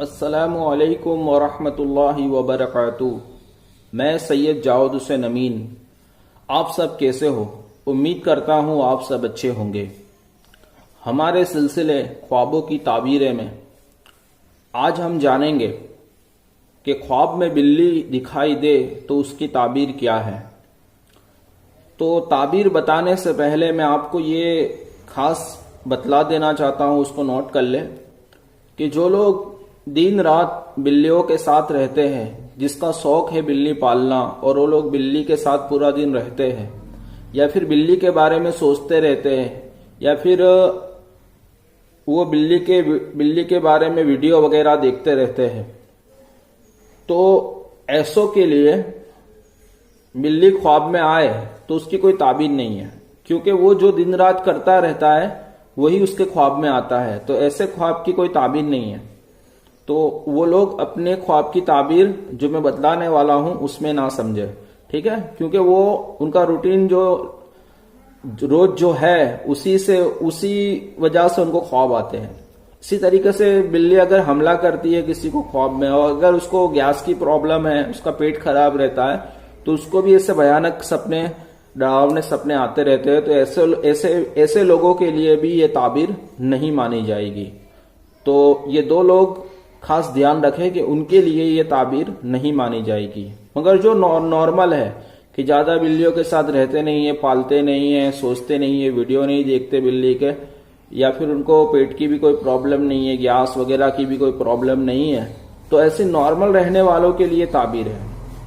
अस्सलामु अलैकुम वरहमतुल्लाहि वबरकातुहू। मैं सैयद जावेद हुसैन अमीन। आप सब कैसे हो? उम्मीद करता हूँ आप सब अच्छे होंगे। हमारे सिलसिले ख्वाबों की ताबीरें में आज हम जानेंगे कि ख्वाब में बिल्ली दिखाई दे तो उसकी ताबीर क्या है। तो ताबीर बताने से पहले मैं आपको ये खास बतला देना चाहता हूँ, उसको नोट कर ले कि जो लोग दिन रात बिल्लियों के साथ रहते हैं, जिसका शौक है बिल्ली पालना, और वो लोग बिल्ली के साथ पूरा दिन रहते हैं या फिर बिल्ली के बारे में सोचते रहते हैं या फिर वो बिल्ली के बारे में वीडियो वगैरह देखते रहते हैं, तो ऐसों के लिए बिल्ली ख्वाब में आए तो उसकी कोई ताबीर नहीं है, क्योंकि वो जो दिन रात करता रहता है वही उसके ख्वाब में आता है। तो ऐसे ख्वाब की कोई ताबीर नहीं है। तो वो लोग अपने ख्वाब की ताबीर जो मैं बतलाने वाला हूं उसमें ना समझे, ठीक है? क्योंकि वो उनका रूटीन जो रोज जो है उसी वजह से उनको ख्वाब आते हैं। इसी तरीके से बिल्ली अगर हमला करती है किसी को ख्वाब में, और अगर उसको गैस की प्रॉब्लम है, उसका पेट खराब रहता है, तो उसको भी ऐसे भयानक सपने, डरावने सपने आते रहते हैं। तो ऐसे लोगों के लिए भी ये ताबीर नहीं मानी जाएगी। तो ये दो लोग खास ध्यान रखें कि उनके लिए ये ताबीर नहीं मानी जाएगी। मगर जो नॉर्मल है कि ज्यादा बिल्लियों के साथ रहते नहीं है, पालते नहीं है, सोचते नहीं है, वीडियो नहीं देखते बिल्ली के, या फिर उनको पेट की भी कोई प्रॉब्लम नहीं है, गैस वगैरह की भी कोई प्रॉब्लम नहीं है, तो ऐसे नॉर्मल रहने वालों के लिए ताबीर है।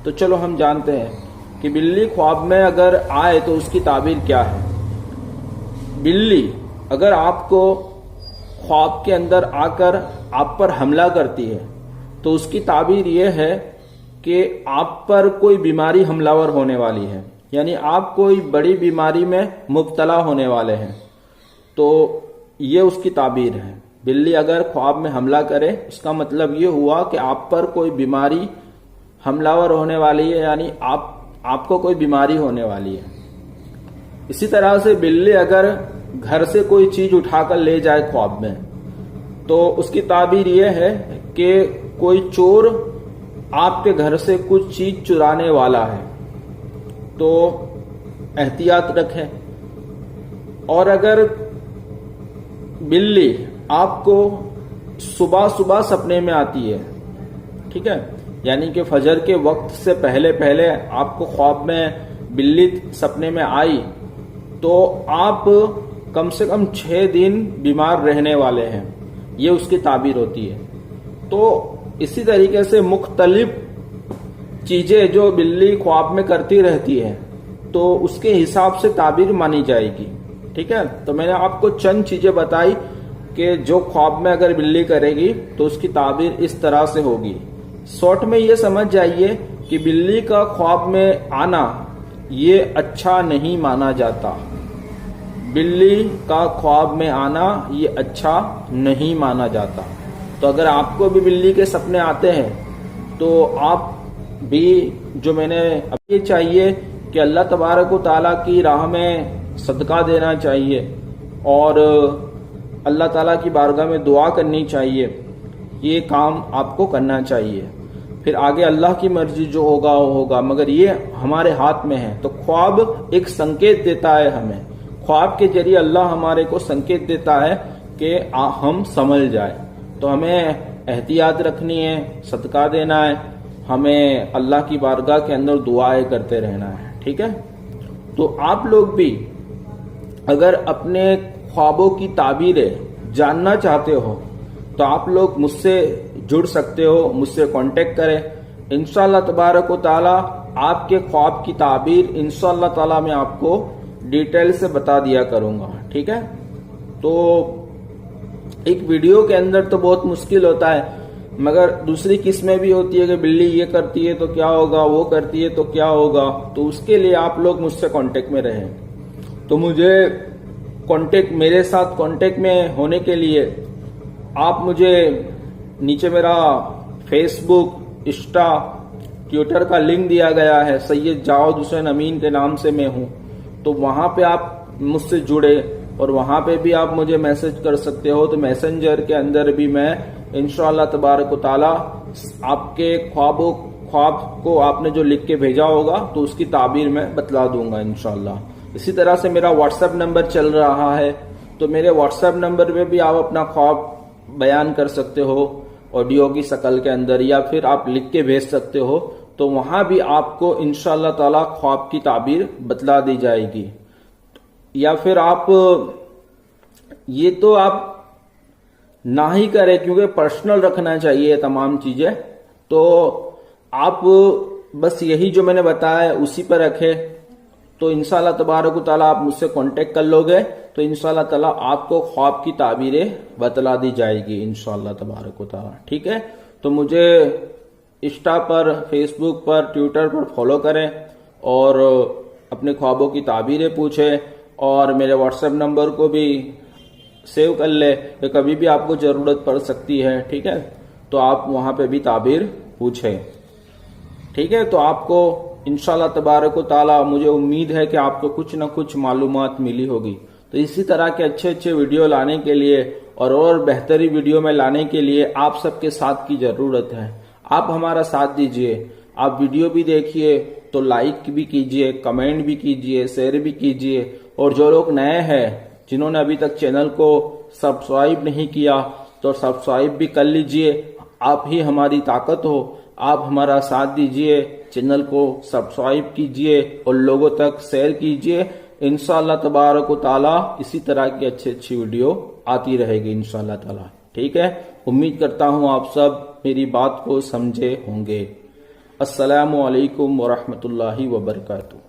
तो चलो हम जानते हैं कि बिल्ली ख्वाब में अगर आए तो उसकी ताबीर क्या है। बिल्ली अगर आपको ख्वाब के अंदर आकर आप पर हमला करती है तो उसकी ताबीर यह है कि आप पर कोई बीमारी हमलावर होने वाली है, यानी आप कोई बड़ी बीमारी में मुब्तला होने वाले हैं। तो ये उसकी ताबीर है। बिल्ली अगर ख्वाब में हमला करे उसका मतलब ये हुआ कि आप पर कोई बीमारी हमलावर होने वाली है, यानी आपको कोई बीमारी होने वाली है। इसी तरह से बिल्ली अगर घर से कोई चीज उठाकर ले जाए ख्वाब में, तो उसकी ताबीर यह है कि कोई चोर आपके घर से कुछ चीज चुराने वाला है, तो एहतियात रखें। और अगर बिल्ली आपको सुबह सुबह सपने में आती है, ठीक है, यानी कि फजर के वक्त से पहले पहले आपको ख्वाब में बिल्ली सपने में आई, तो आप कम से कम 6 दिन बीमार रहने वाले हैं। ये उसकी ताबीर होती है। तो इसी तरीके से मुख्तलिफ चीजें जो बिल्ली ख्वाब में करती रहती है, तो उसके हिसाब से ताबीर मानी जाएगी, ठीक है? तो मैंने आपको चंद चीजें बताई कि जो ख्वाब में अगर बिल्ली करेगी तो उसकी ताबीर इस तरह से होगी। शॉर्ट में ये समझ जाइए कि बिल्ली का ख्वाब में आना ये अच्छा नहीं माना जाता। बिल्ली का ख्वाब में आना ये अच्छा नहीं माना जाता। तो अगर आपको भी बिल्ली के सपने आते हैं तो आप भी, जो मैंने अब ये चाहिए कि अल्लाह तबारक व ताला की राह में सदका देना चाहिए और अल्लाह ताला की बारगाह में दुआ करनी चाहिए। ये काम आपको करना चाहिए। फिर आगे अल्लाह की मर्जी जो होगा वो होगा, मगर ये हमारे हाथ में है। तो ख्वाब एक संकेत देता है हमें। ख्वाब के जरिए अल्लाह हमारे को संकेत देता है कि हम संभल जाए। तो हमें एहतियात रखनी है, सदका देना है, हमें अल्लाह की बारगाह के अंदर दुआएं करते रहना है, ठीक है? तो आप लोग भी अगर अपने ख्वाबों की ताबीरें जानना चाहते हो तो आप लोग मुझसे जुड़ सकते हो, मुझसे कांटेक्ट करें। इंशाअल्लाह तबारक व ताला आपके ख्वाब की ताबीर इंशाअल्लाह ताला मैं आपको डिटेल से बता दिया करूंगा, ठीक है? तो एक वीडियो के अंदर तो बहुत मुश्किल होता है, मगर दूसरी किस्में भी होती है कि बिल्ली ये करती है तो क्या होगा, वो करती है तो क्या होगा। तो उसके लिए आप लोग मुझसे कांटेक्ट में रहें। तो मेरे साथ कांटेक्ट में होने के लिए आप मुझे नीचे मेरा फेसबुक, इंस्टा, ट्विटर का लिंक दिया गया है, सैयद जावेद हुसैन अमीन के नाम से मैं हूं। तो वहां पे आप मुझसे जुड़े और वहां पे भी आप मुझे मैसेज कर सकते हो। तो मैसेंजर के अंदर भी मैं इंशाअल्लाह तबारक व तआला आपके ख्वाब को आपने जो लिख के भेजा होगा तो उसकी ताबीर मैं बतला दूंगा इंशाअल्लाह। इसी तरह से मेरा व्हाट्सएप नंबर चल रहा है, तो मेरे व्हाट्सएप नंबर पे भी आप अपना ख्वाब बयान कर सकते हो ऑडियो की शक्ल के अंदर, या फिर आप लिख के भेज सकते हो, तो वहां भी आपको इंशाअल्लाह ताला ख्वाब की ताबीर बतला दी जाएगी। या फिर आप ये तो आप ना ही करें, क्योंकि पर्सनल रखना चाहिए तमाम चीजें, तो आप बस यही जो मैंने बताया उसी पर रखें, तो इंशाअल्लाह तबारक व तआला आप मुझसे कांटेक्ट कर लोगे तो इंशाअल्लाह ताला आपको ख्वाब की ताबीरें बतला दी जाएगी इंशाअल्लाह तबारक व तआला। ठीक है, तो मुझे इंस्टा पर, फेसबुक पर, ट्विटर पर फॉलो करें और अपने ख्वाबों की ताबीरें पूछें, और मेरे व्हाट्सएप नंबर को भी सेव कर ले, तो कभी भी आपको जरूरत पड़ सकती है। ठीक है, तो आप वहां पे भी ताबीर पूछें। ठीक है, तो आपको इंशाअल्लाह तबारक व तआला मुझे उम्मीद है कि आपको कुछ न कुछ मालूमात मिली होगी। तो इसी तरह के अच्छे अच्छे वीडियो लाने के लिए और बेहतरी वीडियो में लाने के लिए आप सबके साथ की जरूरत है। आप हमारा साथ दीजिए, आप वीडियो भी देखिए तो लाइक भी कीजिए, कमेंट भी कीजिए, शेयर भी कीजिए, और जो लोग नए हैं जिन्होंने अभी तक चैनल को सब्सक्राइब नहीं किया तो सब्सक्राइब भी कर लीजिए। आप ही हमारी ताकत हो, आप हमारा साथ दीजिए, चैनल को सब्सक्राइब कीजिए और लोगों तक शेयर कीजिए। इंशाअल्लाह तबारक व तआला इसी तरह की अच्छी अच्छी वीडियो आती रहेगी इंशाअल्लाह ताला। ठीक है, उम्मीद करता हूं आप सब मेरी बात को समझे होंगे। अस्सलामु अलैकुम व रहमतुल्लाहि व बरकातुहू।